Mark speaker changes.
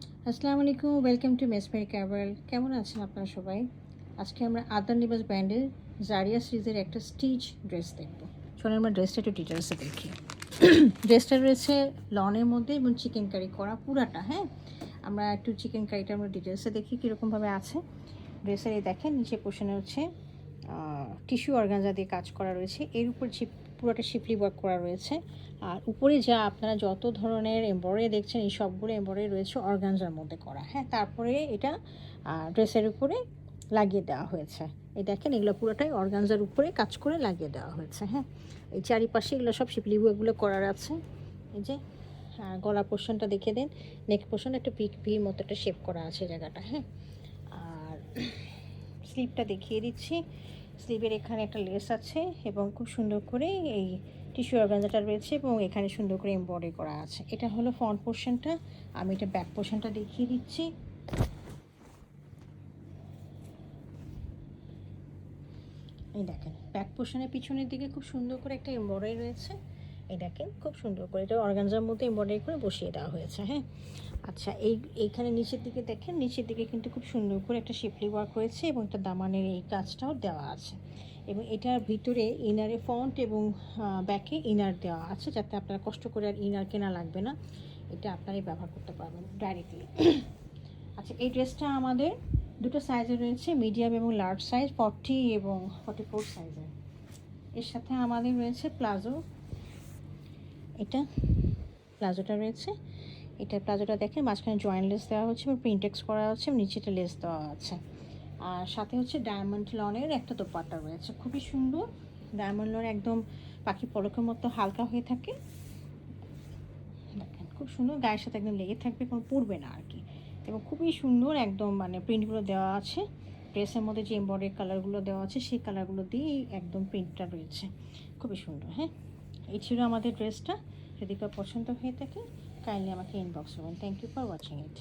Speaker 1: আসসালামু আলাইকুম, welcome to মেসমেরি cable. কেমন আছেন আপনারা সবাই? আজকে আমরা আদার লিবাস ব্র্যান্ডের জারিয়া সিরিজের একটা স্টিচ ড্রেস দেখব। চলুন আমরা ড্রেসটা একটু ডিটেলসে দেখি। ড্রেসটা রয়েছে লনের মধ্যে এবং চিকেন কারি করা পুরাটা। হ্যাঁ, আমরা একটু চিকেন কারিটা আমরা ডিটেলসে দেখি কীরকমভাবে আছে। ড্রেসের এই দেখেন নিচে পোর্শনে হচ্ছে টিস্যু অর্গানজা দিয়ে কাজ করা রয়েছে, এর উপর পুরোটা শিপলি ওয়ার্ক করা রয়েছে। আর উপরে যা আপনারা যত ধরনের এমব্রয়ডারি দেখছেন এই সবগুলো এমব্রয়ডারি রয়েছে অর্গানজার মধ্যে করা। হ্যাঁ, তারপরে এটা ড্রেসের উপরে লাগিয়ে দেওয়া হয়েছে। এই দেখেন এগুলো পুরোটাই অর্গানজার উপরে কাজ করে লাগিয়ে দেওয়া হয়েছে। হ্যাঁ, এই চারিপাশে এগুলো সব শিপলি ওয়ার্কগুলো করার আছে। এই যে গলা পোর্শনটা দেখে দেন, নেক পোর্শন একটা পিক ভির মতো একটা শেপ করা আছে জায়গাটা। হ্যাঁ, আর স্লিভটা দেখিয়ে দিচ্ছি। স্লিভের এখানে একটা লেস আছে এবং খুব সুন্দর করে এই টিস্যু অর্গানজাটা রয়েছে এবং এখানে সুন্দর করে এমব্রয়ডারি করা আছে। এটা হলো ফ্রন্ট পোর্শনটা। আমি এটা ব্যাক পোর্শনটা দেখিয়ে দিচ্ছি। এই দেখেন ব্যাক পোর্শনের পিছনের দিকে খুব সুন্দর করে একটা এমব্রয়ডারি রয়েছে। এই দেখেন খুব সুন্দর করে এটা অর্গানজার মধ্যে এমব্রয়ডারি করে বসিয়ে দেওয়া হয়েছে। হ্যাঁ, আচ্ছা এইখানে নিচের দিকে দেখেন, নিচের দিকে কিন্তু খুব সুন্দর করে একটা শিপলি ওয়ার্ক হয়েছে এবং একটা দামানের এই কাজটাও দেওয়া আছে। এবং এটার ভিতরে ইনারে ফ্রন্ট এবং ব্যাকে ইনার দেওয়া আছে, যাতে আপনারা কষ্ট করে আর ইনার কেনা লাগবে না, এটা আপনারাই ব্যবহার করতে পারবেন ডাইরেক্টলি। আচ্ছা, এই ড্রেসটা আমাদের দুটো সাইজে রয়েছে, মিডিয়াম এবং লার্জ সাইজ, 40 এবং 44 সাইজের। এর সাথে আমাদের রয়েছে প্লাজো। এটা প্লাজোটা রয়েছে। এটা প্লাজোটা দেখেন মাঝখানে জয়েন্ট লেস দেওয়া হচ্ছে এবং প্রিন্টেক্স করা হচ্ছে এবং নিচেটা লেস দেওয়া আছে। আর সাথে হচ্ছে ডায়মন্ড লনের একটা দোপাট্টা রয়েছে, খুবই সুন্দর। ডায়মন্ড লন একদম পাখি পলকের মতো হালকা হয়ে থাকে। দেখেন খুব সুন্দর, গায়ের সাথে একদম লেগে থাকবে, কোনো পড়বে না আর কি। এবং খুবই সুন্দর একদম মানে প্রিন্টগুলো দেওয়া আছে। ড্রেসের মধ্যে যে এমব্রয়ডারি কালারগুলো দেওয়া আছে সেই কালারগুলো দিয়েই একদম প্রিন্টটা রয়েছে, খুবই সুন্দর। হ্যাঁ, এই ছিল আমাদের ড্রেসটা। যদি কেউ পছন্দ হয়ে থাকে কাইন্ডলি আমাকে ইনবক্স করবেন। Thank you for watching it.